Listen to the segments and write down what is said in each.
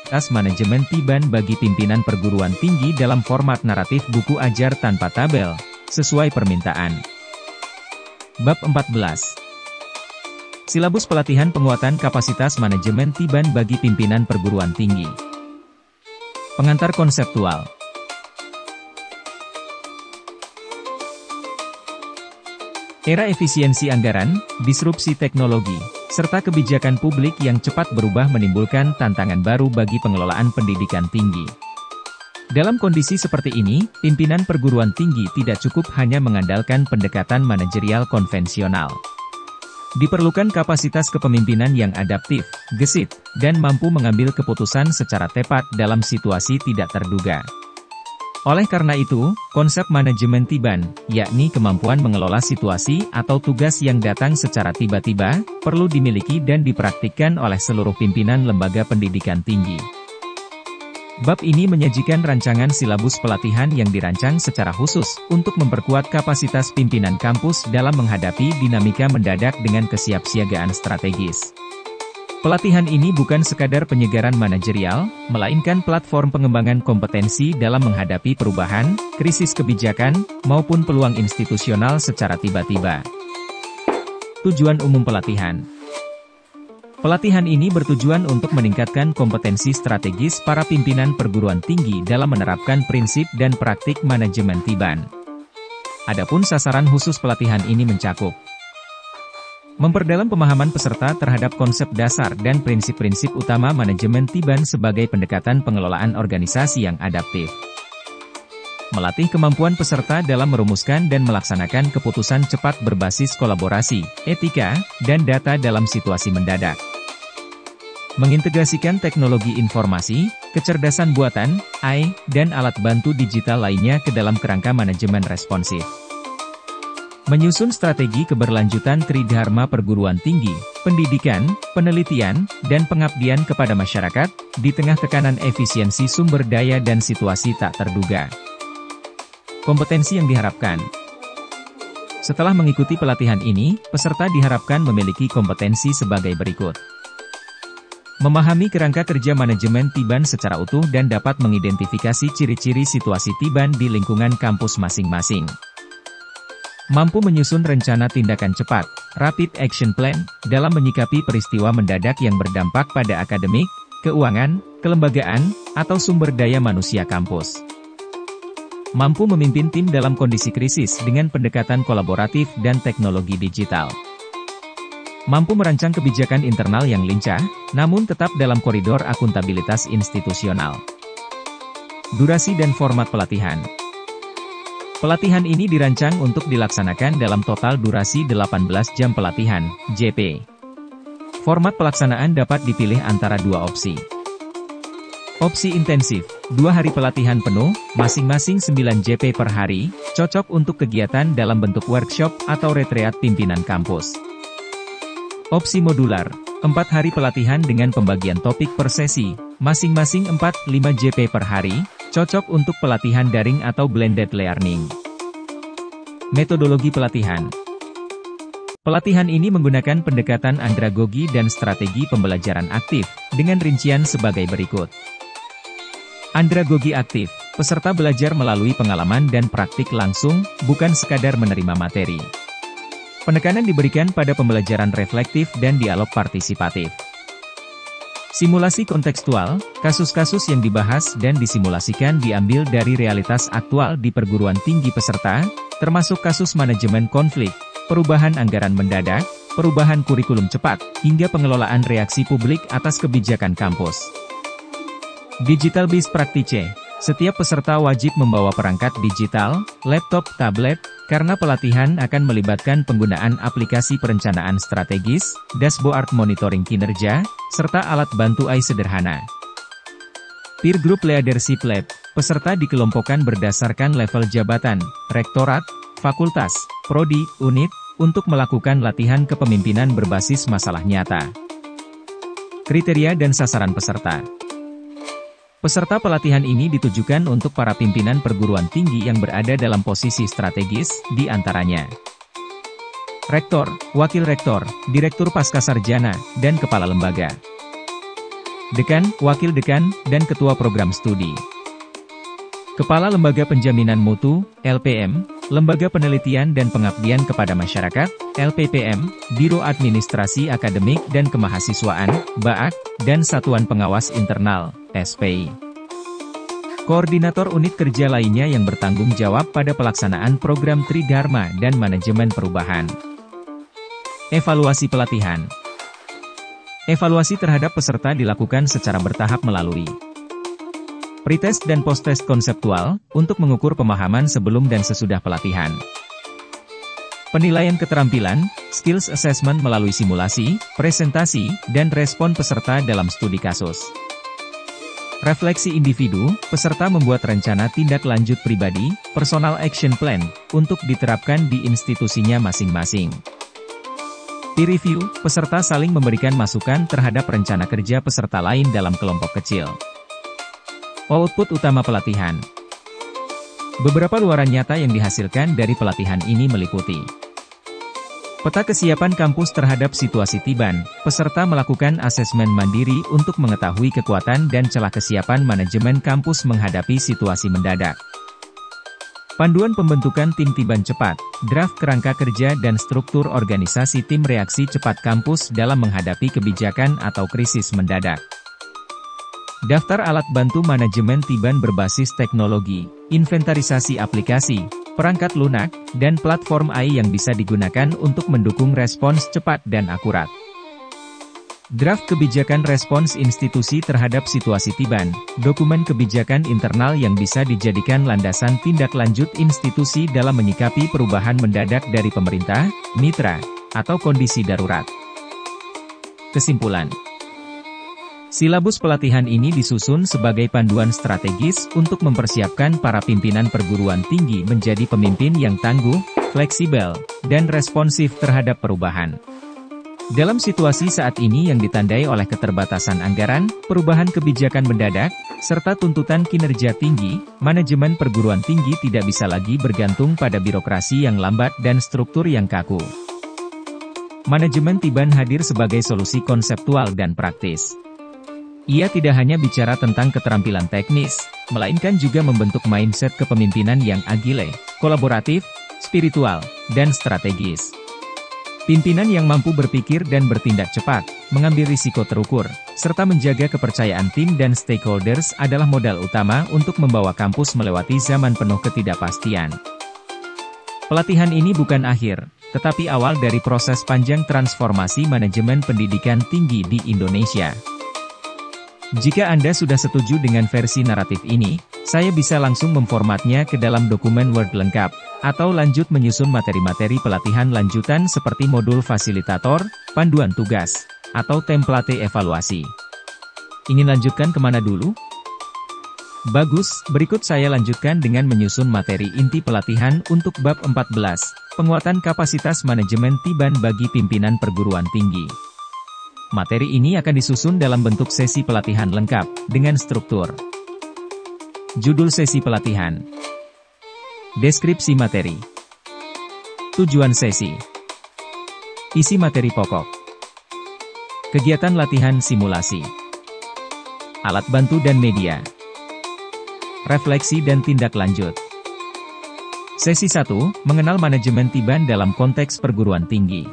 kapasitas manajemen Tiban bagi pimpinan perguruan tinggi dalam format naratif buku ajar tanpa tabel, sesuai permintaan. Bab 14. Silabus pelatihan penguatan kapasitas manajemen Tiban bagi pimpinan perguruan tinggi. Pengantar konseptual. Era efisiensi anggaran, disrupsi teknologi, serta kebijakan publik yang cepat berubah menimbulkan tantangan baru bagi pengelolaan pendidikan tinggi. Dalam kondisi seperti ini, pimpinan perguruan tinggi tidak cukup hanya mengandalkan pendekatan manajerial konvensional. Diperlukan kapasitas kepemimpinan yang adaptif, gesit, dan mampu mengambil keputusan secara tepat dalam situasi tidak terduga. Oleh karena itu, konsep manajemen Tiban, yakni kemampuan mengelola situasi atau tugas yang datang secara tiba-tiba, perlu dimiliki dan dipraktikkan oleh seluruh pimpinan lembaga pendidikan tinggi. Bab ini menyajikan rancangan silabus pelatihan yang dirancang secara khusus untuk memperkuat kapasitas pimpinan kampus dalam menghadapi dinamika mendadak dengan kesiapsiagaan strategis. Pelatihan ini bukan sekadar penyegaran manajerial, melainkan platform pengembangan kompetensi dalam menghadapi perubahan, krisis kebijakan, maupun peluang institusional secara tiba-tiba. Tujuan umum pelatihan. Pelatihan ini bertujuan untuk meningkatkan kompetensi strategis para pimpinan perguruan tinggi dalam menerapkan prinsip dan praktik manajemen Tiban. Adapun sasaran khusus pelatihan ini mencakup memperdalam pemahaman peserta terhadap konsep dasar dan prinsip-prinsip utama manajemen Tiban sebagai pendekatan pengelolaan organisasi yang adaptif. Melatih kemampuan peserta dalam merumuskan dan melaksanakan keputusan cepat berbasis kolaborasi, etika, dan data dalam situasi mendadak. Mengintegrasikan teknologi informasi, kecerdasan buatan, AI, dan alat bantu digital lainnya ke dalam kerangka manajemen responsif. Menyusun strategi keberlanjutan tridharma perguruan tinggi, pendidikan, penelitian, dan pengabdian kepada masyarakat, di tengah tekanan efisiensi sumber daya dan situasi tak terduga. Kompetensi yang diharapkan. Setelah mengikuti pelatihan ini, peserta diharapkan memiliki kompetensi sebagai berikut. Memahami kerangka kerja manajemen Tiban secara utuh dan dapat mengidentifikasi ciri-ciri situasi Tiban di lingkungan kampus masing-masing. Mampu menyusun rencana tindakan cepat, rapid action plan, dalam menyikapi peristiwa mendadak yang berdampak pada akademik, keuangan, kelembagaan, atau sumber daya manusia kampus. Mampu memimpin tim dalam kondisi krisis dengan pendekatan kolaboratif dan teknologi digital. Mampu merancang kebijakan internal yang lincah, namun tetap dalam koridor akuntabilitas institusional. Durasi dan format pelatihan. Pelatihan ini dirancang untuk dilaksanakan dalam total durasi 18 jam pelatihan, JP. Format pelaksanaan dapat dipilih antara dua opsi. Opsi intensif, 2 hari pelatihan penuh, masing-masing 9 JP per hari, cocok untuk kegiatan dalam bentuk workshop atau retreat pimpinan kampus. Opsi modular, 4 hari pelatihan dengan pembagian topik per sesi, masing-masing 4-5 JP per hari, cocok untuk pelatihan daring atau blended learning. Metodologi pelatihan. Pelatihan ini menggunakan pendekatan andragogi dan strategi pembelajaran aktif, dengan rincian sebagai berikut. Andragogi aktif, peserta belajar melalui pengalaman dan praktik langsung, bukan sekadar menerima materi. Penekanan diberikan pada pembelajaran reflektif dan dialog partisipatif. Simulasi kontekstual, kasus-kasus yang dibahas dan disimulasikan diambil dari realitas aktual di perguruan tinggi peserta, termasuk kasus manajemen konflik, perubahan anggaran mendadak, perubahan kurikulum cepat, hingga pengelolaan reaksi publik atas kebijakan kampus. Digital Best Practice, setiap peserta wajib membawa perangkat digital, laptop, tablet, karena pelatihan akan melibatkan penggunaan aplikasi perencanaan strategis, dashboard monitoring kinerja, serta alat bantu AI sederhana. Peer Group Leadership Lab, peserta dikelompokkan berdasarkan level jabatan, rektorat, fakultas, prodi, unit, untuk melakukan latihan kepemimpinan berbasis masalah nyata. Kriteria dan sasaran peserta. Peserta pelatihan ini ditujukan untuk para pimpinan perguruan tinggi yang berada dalam posisi strategis, di antaranya Rektor, Wakil Rektor, Direktur Pascasarjana, dan Kepala Lembaga. Dekan, Wakil Dekan, dan Ketua Program Studi. Kepala Lembaga Penjaminan Mutu, LPM, Lembaga Penelitian dan Pengabdian kepada Masyarakat, LPPM, Biro Administrasi Akademik dan Kemahasiswaan, BAAK, dan Satuan Pengawas Internal, SPI. Koordinator unit kerja lainnya yang bertanggung jawab pada pelaksanaan program Tridharma dan manajemen perubahan. Evaluasi pelatihan. Evaluasi terhadap peserta dilakukan secara bertahap melalui pretest dan post-test konseptual, untuk mengukur pemahaman sebelum dan sesudah pelatihan. Penilaian keterampilan, skills assessment melalui simulasi, presentasi, dan respon peserta dalam studi kasus. Refleksi individu, peserta membuat rencana tindak lanjut pribadi, personal action plan, untuk diterapkan di institusinya masing-masing. Peer review, peserta saling memberikan masukan terhadap rencana kerja peserta lain dalam kelompok kecil. Output utama pelatihan. Beberapa luaran nyata yang dihasilkan dari pelatihan ini meliputi peta kesiapan kampus terhadap situasi tiban. Peserta melakukan asesmen mandiri untuk mengetahui kekuatan dan celah kesiapan manajemen kampus menghadapi situasi mendadak. Panduan pembentukan tim tiban cepat, draft kerangka kerja dan struktur organisasi tim reaksi cepat kampus dalam menghadapi kebijakan atau krisis mendadak. Daftar alat bantu manajemen tiban berbasis teknologi, inventarisasi aplikasi, perangkat lunak, dan platform AI yang bisa digunakan untuk mendukung respons cepat dan akurat. Draft kebijakan respons institusi terhadap situasi tiban, dokumen kebijakan internal yang bisa dijadikan landasan tindak lanjut institusi dalam menyikapi perubahan mendadak dari pemerintah, mitra, atau kondisi darurat. Kesimpulan. Silabus pelatihan ini disusun sebagai panduan strategis untuk mempersiapkan para pimpinan perguruan tinggi menjadi pemimpin yang tangguh, fleksibel, dan responsif terhadap perubahan. Dalam situasi saat ini yang ditandai oleh keterbatasan anggaran, perubahan kebijakan mendadak, serta tuntutan kinerja tinggi, manajemen perguruan tinggi tidak bisa lagi bergantung pada birokrasi yang lambat dan struktur yang kaku. Manajemen tiban hadir sebagai solusi konseptual dan praktis. Ia tidak hanya bicara tentang keterampilan teknis, melainkan juga membentuk mindset kepemimpinan yang agile, kolaboratif, spiritual, dan strategis. Pimpinan yang mampu berpikir dan bertindak cepat, mengambil risiko terukur, serta menjaga kepercayaan tim dan stakeholders adalah modal utama untuk membawa kampus melewati zaman penuh ketidakpastian. Pelatihan ini bukan akhir, tetapi awal dari proses panjang transformasi manajemen pendidikan tinggi di Indonesia. Jika Anda sudah setuju dengan versi naratif ini, saya bisa langsung memformatnya ke dalam dokumen Word lengkap, atau lanjut menyusun materi-materi pelatihan lanjutan seperti modul fasilitator, panduan tugas, atau template evaluasi. Ingin lanjutkan kemana dulu? Bagus, berikut saya lanjutkan dengan menyusun materi inti pelatihan untuk bab 14, penguatan kapasitas manajemen tiban bagi pimpinan perguruan tinggi. Materi ini akan disusun dalam bentuk sesi pelatihan lengkap, dengan struktur. Judul sesi pelatihan. Deskripsi materi. Tujuan sesi. Isi materi pokok. Kegiatan latihan simulasi. Alat bantu dan media. Refleksi dan tindak lanjut. Sesi 1, mengenal manajemen tiban dalam konteks perguruan tinggi.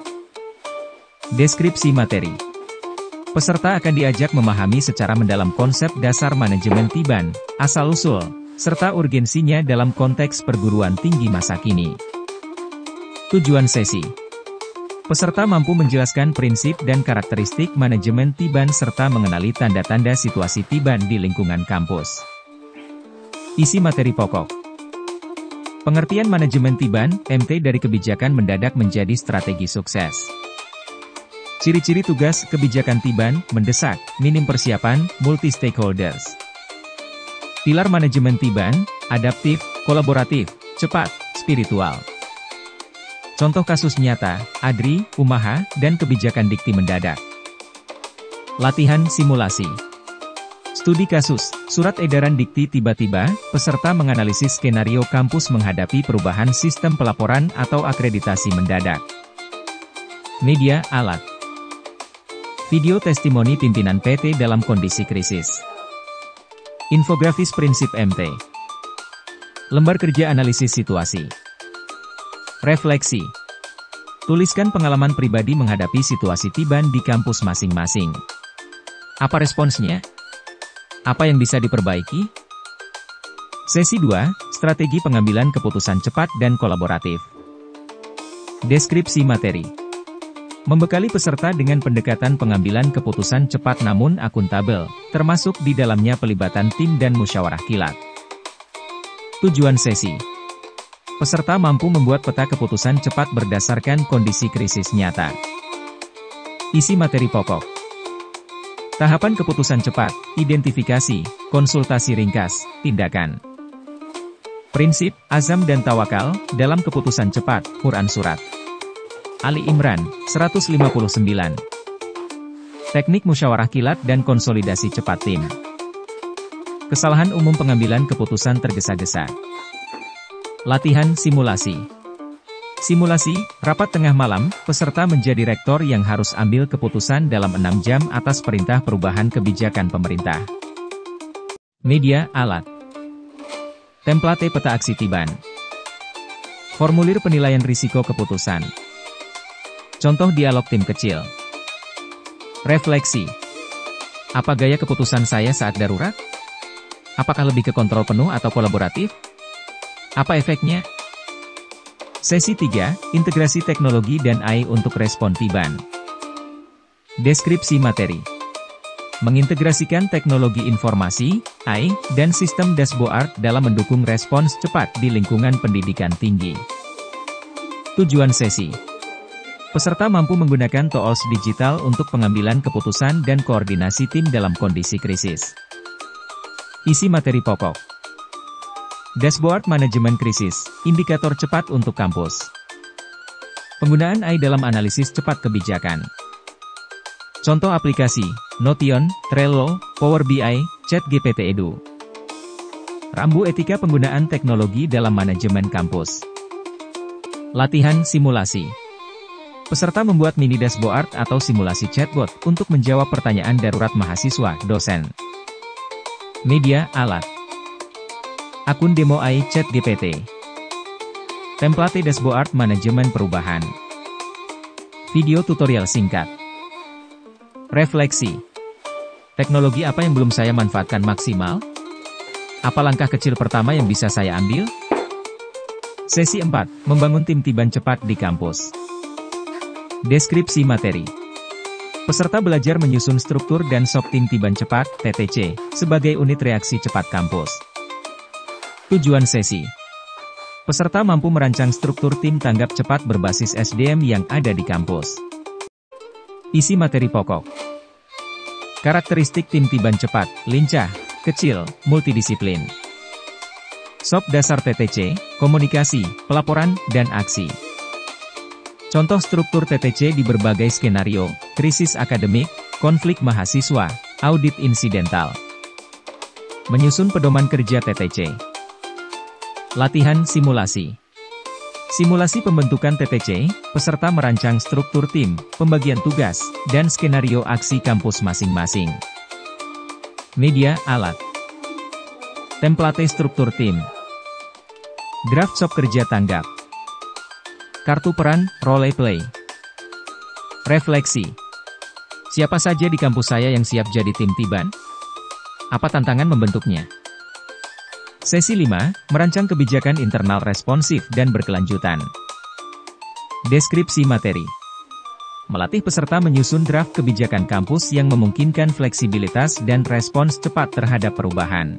Deskripsi materi. Peserta akan diajak memahami secara mendalam konsep dasar manajemen tiban, asal-usul, serta urgensinya dalam konteks perguruan tinggi masa kini. Tujuan sesi. Peserta mampu menjelaskan prinsip dan karakteristik manajemen tiban serta mengenali tanda-tanda situasi tiban di lingkungan kampus. Isi materi pokok. Pengertian manajemen tiban, MT dari kebijakan mendadak menjadi strategi sukses. Ciri-ciri tugas kebijakan tiban, mendesak, minim persiapan, multi-stakeholders. Pilar manajemen tiban, adaptif, kolaboratif, cepat, spiritual. Contoh kasus nyata, ADRI, UMAHA, dan kebijakan dikti mendadak. Latihan simulasi. Studi kasus, surat edaran dikti tiba-tiba, peserta menganalisis skenario kampus menghadapi perubahan sistem pelaporan atau akreditasi mendadak. Media, alat. Video testimoni pimpinan PT dalam kondisi krisis. Infografis prinsip MT. Lembar kerja analisis situasi. Refleksi. Tuliskan pengalaman pribadi menghadapi situasi tiban di kampus masing-masing. Apa responsnya? Apa yang bisa diperbaiki? Sesi 2, strategi pengambilan keputusan cepat dan kolaboratif. Deskripsi materi. Membekali peserta dengan pendekatan pengambilan keputusan cepat namun akuntabel, termasuk di dalamnya pelibatan tim dan musyawarah kilat. Tujuan sesi. Peserta mampu membuat peta keputusan cepat berdasarkan kondisi krisis nyata. Isi materi pokok. Tahapan keputusan cepat, identifikasi, konsultasi ringkas, tindakan. Prinsip, azam dan tawakal, dalam keputusan cepat, Quran Surat Ali Imran, 159. Teknik musyawarah kilat dan konsolidasi cepat tim. Kesalahan umum pengambilan keputusan tergesa-gesa. Latihan simulasi. Simulasi, rapat tengah malam, peserta menjadi rektor yang harus ambil keputusan dalam 6 jam atas perintah perubahan kebijakan pemerintah. Media, alat. Template peta aksi tiban. Formulir penilaian risiko keputusan. Contoh dialog tim kecil. Refleksi. Apa gaya keputusan saya saat darurat? Apakah lebih ke kontrol penuh atau kolaboratif? Apa efeknya? Sesi 3, integrasi teknologi dan AI untuk respon tiban. Deskripsi materi. Mengintegrasikan teknologi informasi, AI, dan sistem dashboard dalam mendukung respons cepat di lingkungan pendidikan tinggi. Tujuan sesi. Peserta mampu menggunakan tools digital untuk pengambilan keputusan dan koordinasi tim dalam kondisi krisis. Isi materi pokok. Dashboard manajemen krisis, indikator cepat untuk kampus. Penggunaan AI dalam analisis cepat kebijakan. Contoh aplikasi, Notion, Trello, Power BI, ChatGPT Edu. Rambu etika penggunaan teknologi dalam manajemen kampus. Latihan simulasi. Peserta membuat mini dashboard atau simulasi chatbot untuk menjawab pertanyaan darurat mahasiswa, dosen. Media, alat. Akun demo AI ChatGPT. Template dashboard manajemen perubahan. Video tutorial singkat. Refleksi. Teknologi apa yang belum saya manfaatkan maksimal? Apa langkah kecil pertama yang bisa saya ambil? Sesi 4, membangun tim tiban cepat di kampus. Deskripsi materi. Peserta belajar menyusun struktur dan SOP tim tiban cepat, TTC, sebagai unit reaksi cepat kampus. Tujuan sesi. Peserta mampu merancang struktur tim tanggap cepat berbasis SDM yang ada di kampus. Isi materi pokok. Karakteristik tim tiban cepat, lincah, kecil, multidisiplin. SOP dasar TTC, komunikasi, pelaporan, dan aksi. Contoh struktur TTC di berbagai skenario, krisis akademik, konflik mahasiswa, audit insidental. Menyusun pedoman kerja TTC. Latihan simulasi. Simulasi pembentukan TTC, peserta merancang struktur tim, pembagian tugas, dan skenario aksi kampus masing-masing. Media, alat. Template struktur tim. Draft SOP kerja tanggap. Kartu peran, role play. Refleksi. Siapa saja di kampus saya yang siap jadi tim tiban? Apa tantangan membentuknya? Sesi 5, merancang kebijakan internal responsif dan berkelanjutan. Deskripsi materi. Melatih peserta menyusun draft kebijakan kampus yang memungkinkan fleksibilitas dan respons cepat terhadap perubahan.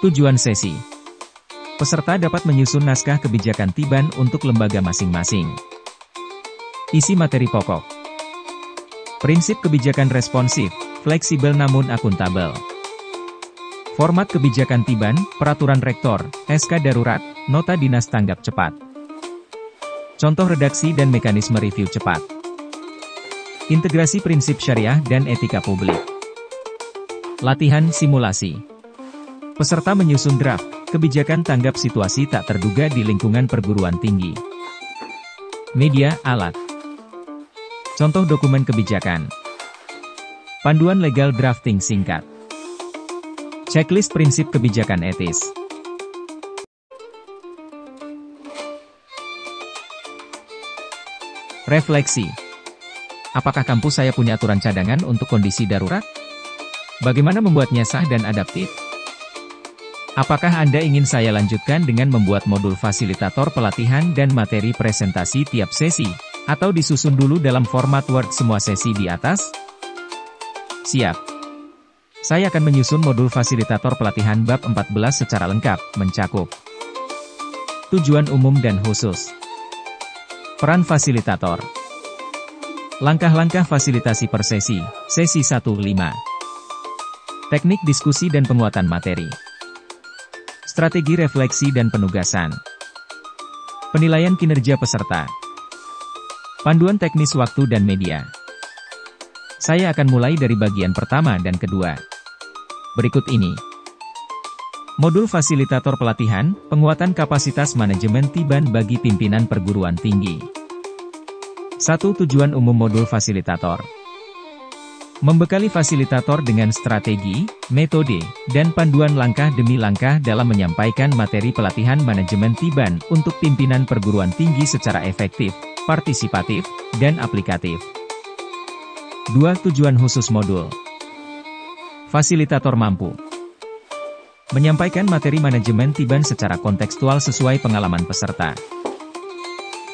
Tujuan sesi. Peserta dapat menyusun naskah kebijakan tiban untuk lembaga masing-masing. Isi materi pokok. Prinsip kebijakan responsif, fleksibel namun akuntabel. Format kebijakan tiban, peraturan rektor, SK darurat, nota dinas tanggap cepat. Contoh redaksi dan mekanisme review cepat. Integrasi prinsip syariah dan etika publik. Latihan simulasi. Peserta menyusun draft kebijakan tanggap situasi tak terduga di lingkungan perguruan tinggi. Media, alat. Contoh dokumen kebijakan. Panduan legal drafting singkat. Checklist prinsip kebijakan etis. Refleksi. Apakah kampus saya punya aturan cadangan untuk kondisi darurat? Bagaimana membuatnya sah dan adaptif? Apakah Anda ingin saya lanjutkan dengan membuat modul fasilitator pelatihan dan materi presentasi tiap sesi, atau disusun dulu dalam format Word semua sesi di atas? Siap. Saya akan menyusun modul fasilitator pelatihan bab 14 secara lengkap, mencakup tujuan umum dan khusus, peran fasilitator, langkah-langkah fasilitasi per sesi, sesi 1-5, teknik diskusi dan penguatan materi, strategi refleksi dan penugasan, penilaian kinerja peserta, panduan teknis waktu dan media. Saya akan mulai dari bagian pertama dan kedua. Berikut ini. Modul fasilitator pelatihan, penguatan kapasitas manajemen Tiban bagi pimpinan perguruan tinggi. 1. Tujuan umum modul fasilitator. Membekali fasilitator dengan strategi, metode, dan panduan langkah demi langkah dalam menyampaikan materi pelatihan manajemen Tiban untuk pimpinan perguruan tinggi secara efektif, partisipatif, dan aplikatif. 2. Tujuan khusus modul. Fasilitator mampu menyampaikan materi manajemen Tiban secara kontekstual sesuai pengalaman peserta.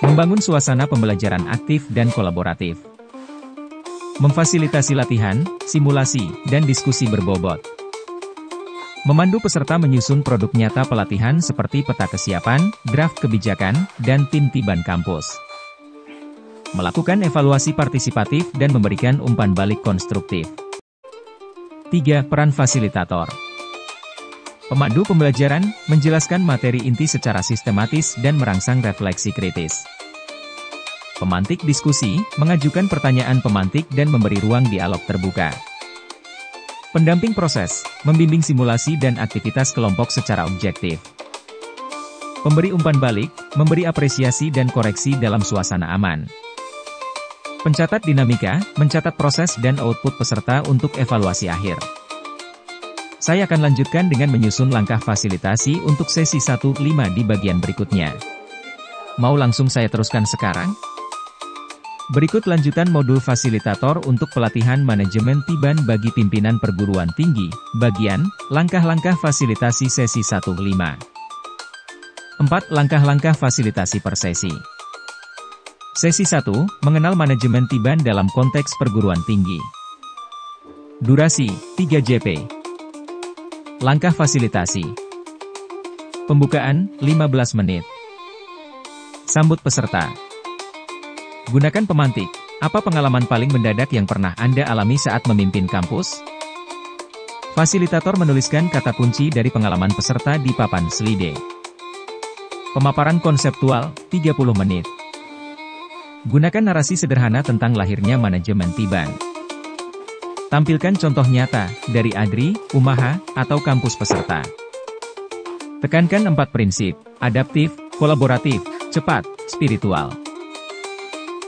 Membangun suasana pembelajaran aktif dan kolaboratif. Memfasilitasi latihan, simulasi, dan diskusi berbobot. Memandu peserta menyusun produk nyata pelatihan seperti peta kesiapan, draft kebijakan, dan tim Tiban kampus. Melakukan evaluasi partisipatif dan memberikan umpan balik konstruktif. 3. Peran fasilitator. Pemandu pembelajaran, menjelaskan materi inti secara sistematis dan merangsang refleksi kritis. Pemantik diskusi, mengajukan pertanyaan pemantik dan memberi ruang dialog terbuka. Pendamping proses, membimbing simulasi dan aktivitas kelompok secara objektif. Pemberi umpan balik, memberi apresiasi dan koreksi dalam suasana aman. Pencatat dinamika, mencatat proses dan output peserta untuk evaluasi akhir. Saya akan lanjutkan dengan menyusun langkah fasilitasi untuk sesi 1-5 di bagian berikutnya. Mau langsung saya teruskan sekarang? Berikut lanjutan modul fasilitator untuk pelatihan manajemen Tiban bagi pimpinan perguruan tinggi, bagian, langkah-langkah fasilitasi sesi 1-5. 4. Langkah-langkah fasilitasi per sesi. Sesi 1, mengenal manajemen Tiban dalam konteks perguruan tinggi. Durasi, 3 JP. Langkah fasilitasi. Pembukaan, 15 menit. Sambut peserta. Gunakan pemantik. Apa pengalaman paling mendadak yang pernah Anda alami saat memimpin kampus? Fasilitator menuliskan kata kunci dari pengalaman peserta di papan slide. Pemaparan konseptual, 30 menit. Gunakan narasi sederhana tentang lahirnya manajemen Tiban. Tampilkan contoh nyata, dari Adri, Umaha, atau kampus peserta. Tekankan 4 prinsip, adaptif, kolaboratif, cepat, spiritual.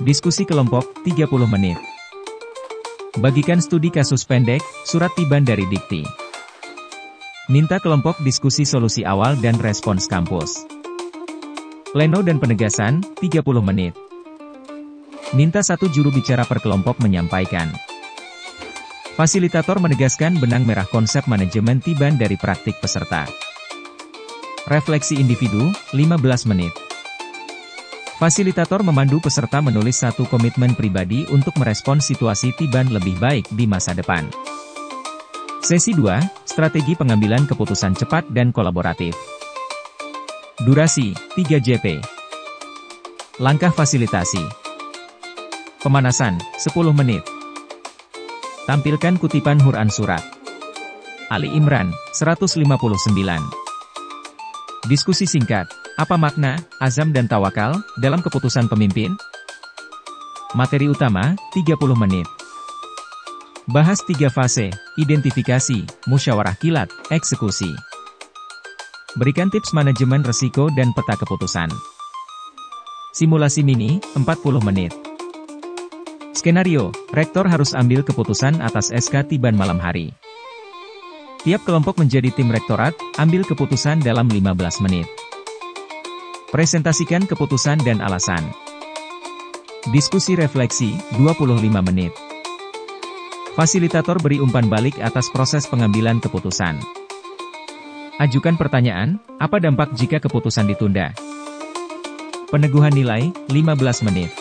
Diskusi kelompok, 30 menit. Bagikan studi kasus pendek, surat Tiban dari Dikti. Minta kelompok diskusi solusi awal dan respons kampus. Pleno dan penegasan, 30 menit. Minta 1 juru bicara per kelompok menyampaikan. Fasilitator menegaskan benang merah konsep manajemen Tiban dari praktik peserta. Refleksi individu, 15 menit. Fasilitator memandu peserta menulis 1 komitmen pribadi untuk merespons situasi Tiban lebih baik di masa depan. Sesi 2, strategi pengambilan keputusan cepat dan kolaboratif. Durasi, 3 JP. Langkah fasilitasi. Pemanasan, 10 menit. Tampilkan kutipan Quran Surat Ali Imran, 159. Diskusi singkat, apa makna, azam dan tawakal, dalam keputusan pemimpin? Materi utama, 30 menit. Bahas 3 fase, identifikasi, musyawarah kilat, eksekusi. Berikan tips manajemen risiko dan peta keputusan. Simulasi mini, 40 menit. Skenario, rektor harus ambil keputusan atas SK Tiban malam hari. Tiap kelompok menjadi tim rektorat, ambil keputusan dalam 15 menit. Presentasikan keputusan dan alasan. Diskusi refleksi, 25 menit. Fasilitator beri umpan balik atas proses pengambilan keputusan. Ajukan pertanyaan, apa dampak jika keputusan ditunda? Peneguhan nilai, 15 menit.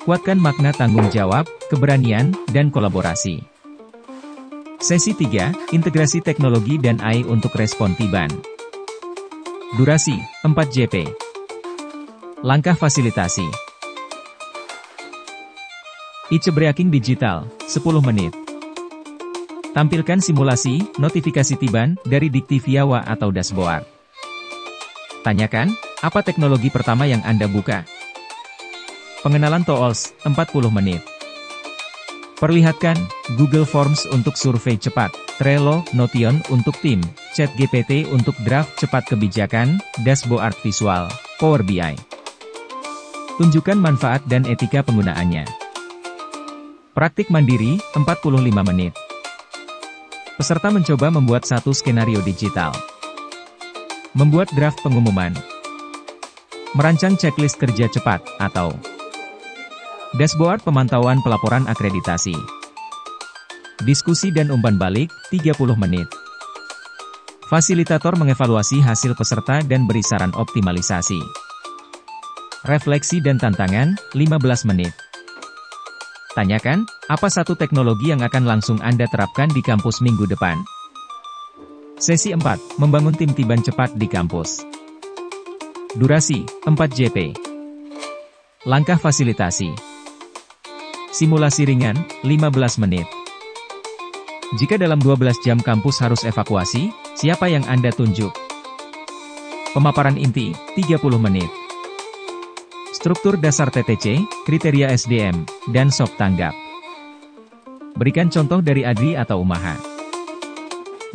Kuatkan makna tanggung jawab, keberanian, dan kolaborasi. Sesi 3, integrasi teknologi dan AI untuk respon Tiban. Durasi, 4 JP. Langkah fasilitasi. Icebreaking digital, 10 menit. Tampilkan simulasi, notifikasi Tiban, dari Diktiviawa atau dashboard. Tanyakan, apa teknologi pertama yang Anda buka? Pengenalan tools, 40 menit. Perlihatkan, Google Forms untuk survei cepat, Trello, Notion untuk tim, ChatGPT untuk draft cepat kebijakan, dashboard visual, Power BI. Tunjukkan manfaat dan etika penggunaannya. Praktik mandiri, 45 menit. Peserta mencoba membuat satu skenario digital. Membuat draft pengumuman. Merancang checklist kerja cepat, atau dashboard pemantauan pelaporan akreditasi. Diskusi dan umpan balik, 30 menit. Fasilitator mengevaluasi hasil peserta dan beri saran optimalisasi. Refleksi dan tantangan, 15 menit. Tanyakan, apa satu teknologi yang akan langsung Anda terapkan di kampus minggu depan? Sesi 4, membangun tim Tiban cepat di kampus. Durasi, 4 JP. Langkah fasilitasi. Simulasi ringan, 15 menit. Jika dalam 12 jam kampus harus evakuasi, siapa yang Anda tunjuk? Pemaparan inti, 30 menit. Struktur dasar TTC, kriteria SDM, dan SOP tanggap. Berikan contoh dari Adri atau Umaha.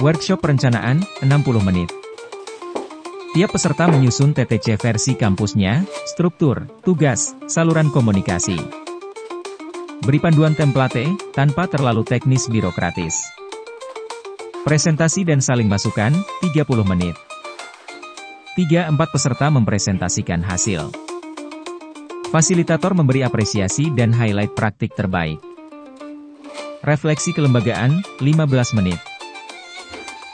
Workshop perencanaan, 60 menit. Tiap peserta menyusun TTC versi kampusnya, struktur, tugas, saluran komunikasi. Beri panduan template, tanpa terlalu teknis birokratis. Presentasi dan saling masukan, 30 menit. 3-4 peserta mempresentasikan hasil. Fasilitator memberi apresiasi dan highlight praktik terbaik. Refleksi kelembagaan, 15 menit.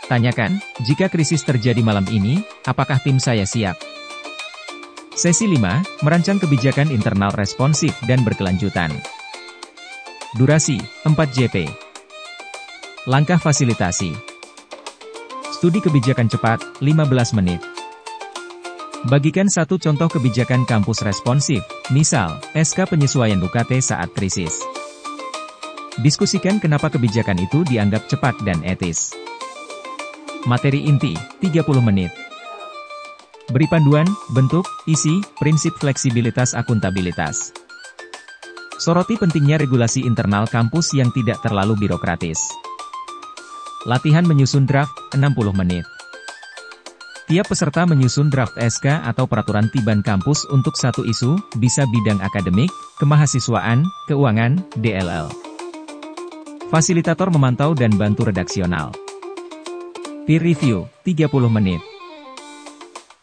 Tanyakan, jika krisis terjadi malam ini, apakah tim saya siap? Sesi 5, merancang kebijakan internal responsif dan berkelanjutan. Durasi, 4 JP. Langkah fasilitasi. Studi kebijakan cepat, 15 menit. Bagikan satu contoh kebijakan kampus responsif, misal, SK penyesuaian UKT saat krisis. Diskusikan kenapa kebijakan itu dianggap cepat dan etis. Materi inti, 30 menit. Beri panduan, bentuk, isi, prinsip fleksibilitas akuntabilitas. Soroti pentingnya regulasi internal kampus yang tidak terlalu birokratis. Latihan menyusun draft, 60 menit. Tiap peserta menyusun draft SK atau peraturan Tiban kampus untuk satu isu, bisa bidang akademik, kemahasiswaan, keuangan, DLL. Fasilitator memantau dan bantu redaksional. Peer review, 30 menit.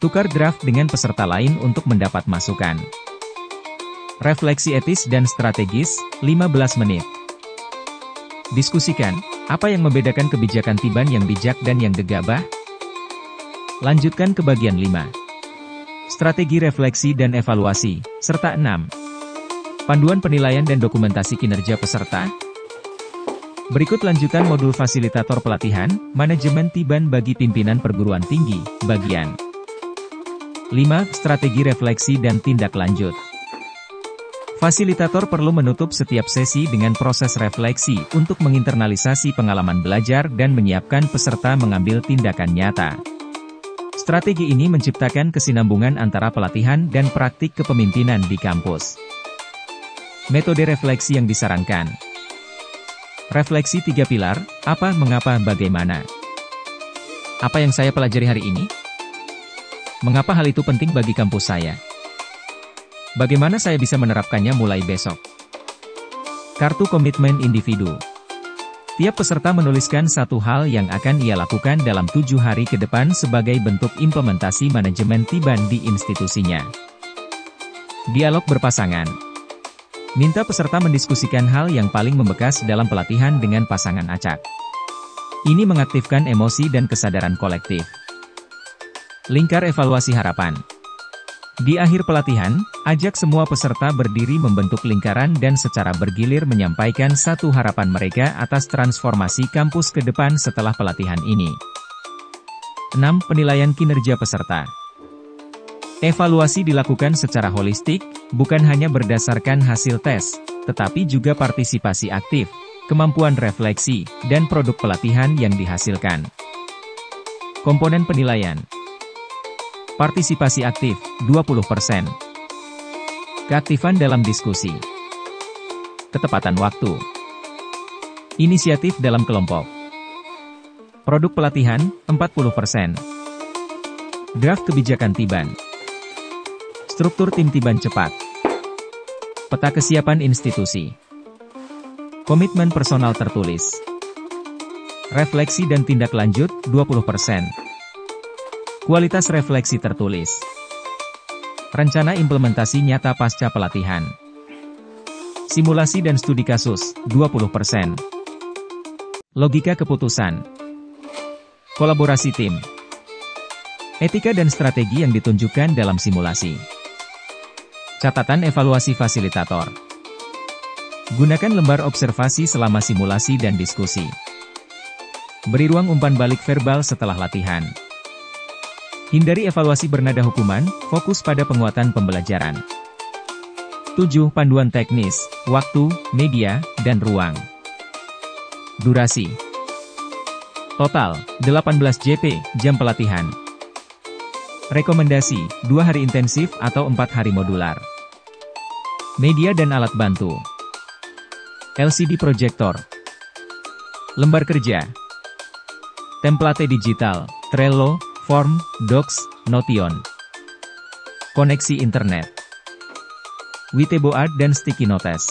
Tukar draft dengan peserta lain untuk mendapat masukan. Refleksi etis dan strategis, 15 menit. Diskusikan, apa yang membedakan kebijakan Tiban yang bijak dan yang gegabah? Lanjutkan ke bagian 5. Strategi refleksi dan evaluasi, serta 6. Panduan penilaian dan dokumentasi kinerja peserta. Berikut lanjutan modul fasilitator pelatihan, manajemen Tiban bagi pimpinan perguruan tinggi, bagian 5. Strategi refleksi dan tindak lanjut. Fasilitator perlu menutup setiap sesi dengan proses refleksi untuk menginternalisasi pengalaman belajar dan menyiapkan peserta mengambil tindakan nyata. Strategi ini menciptakan kesinambungan antara pelatihan dan praktik kepemimpinan di kampus. Metode refleksi yang disarankan. Refleksi 3 pilar, apa, mengapa, bagaimana. Apa yang saya pelajari hari ini? Mengapa hal itu penting bagi kampus saya? Bagaimana saya bisa menerapkannya mulai besok? Kartu komitmen individu. Tiap peserta menuliskan satu hal yang akan ia lakukan dalam 7 hari ke depan sebagai bentuk implementasi manajemen Tiban di institusinya. Dialog berpasangan. Minta peserta mendiskusikan hal yang paling membekas dalam pelatihan dengan pasangan acak. Ini mengaktifkan emosi dan kesadaran kolektif. Lingkar evaluasi harapan. Di akhir pelatihan, ajak semua peserta berdiri membentuk lingkaran dan secara bergilir menyampaikan satu harapan mereka atas transformasi kampus ke depan setelah pelatihan ini. 6. Penilaian kinerja peserta. Evaluasi dilakukan secara holistik, bukan hanya berdasarkan hasil tes, tetapi juga partisipasi aktif, kemampuan refleksi, dan produk pelatihan yang dihasilkan. Komponen penilaian. Partisipasi aktif, 20%. Keaktifan dalam diskusi. Ketepatan waktu. Inisiatif dalam kelompok. Produk pelatihan, 40%. Draft kebijakan Tiban. Struktur tim Tiban cepat. Peta kesiapan institusi. Komitmen personal tertulis. Refleksi dan tindak lanjut, 20%. Kualitas refleksi tertulis. Rencana implementasi nyata pasca pelatihan. Simulasi dan studi kasus, 20%. Logika keputusan. Kolaborasi tim. Etika dan strategi yang ditunjukkan dalam simulasi. Catatan evaluasi fasilitator. Gunakan lembar observasi selama simulasi dan diskusi. Beri ruang umpan balik verbal setelah latihan. Hindari evaluasi bernada hukuman, fokus pada penguatan pembelajaran. 7. Panduan teknis, waktu, media, dan ruang. Durasi. Total, 18 JP, jam pelatihan. Rekomendasi, 2 hari intensif atau 4 hari modular. Media dan alat bantu. LCD proyektor. Lembar kerja. Template digital, Trello, Form, Docs, Notion. Koneksi internet. Whiteboard dan sticky notes.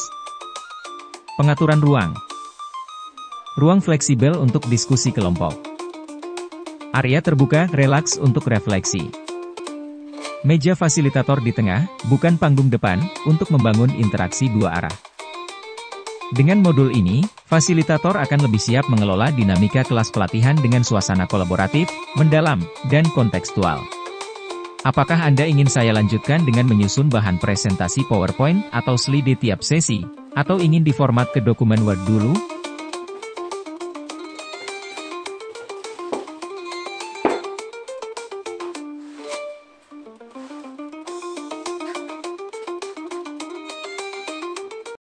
Pengaturan ruang. Ruang fleksibel untuk diskusi kelompok. Area terbuka, relaks untuk refleksi. Meja fasilitator di tengah, bukan panggung depan, untuk membangun interaksi dua arah. Dengan modul ini, fasilitator akan lebih siap mengelola dinamika kelas pelatihan dengan suasana kolaboratif, mendalam, dan kontekstual. Apakah Anda ingin saya lanjutkan dengan menyusun bahan presentasi PowerPoint atau slide tiap sesi, atau ingin diformat ke dokumen Word dulu?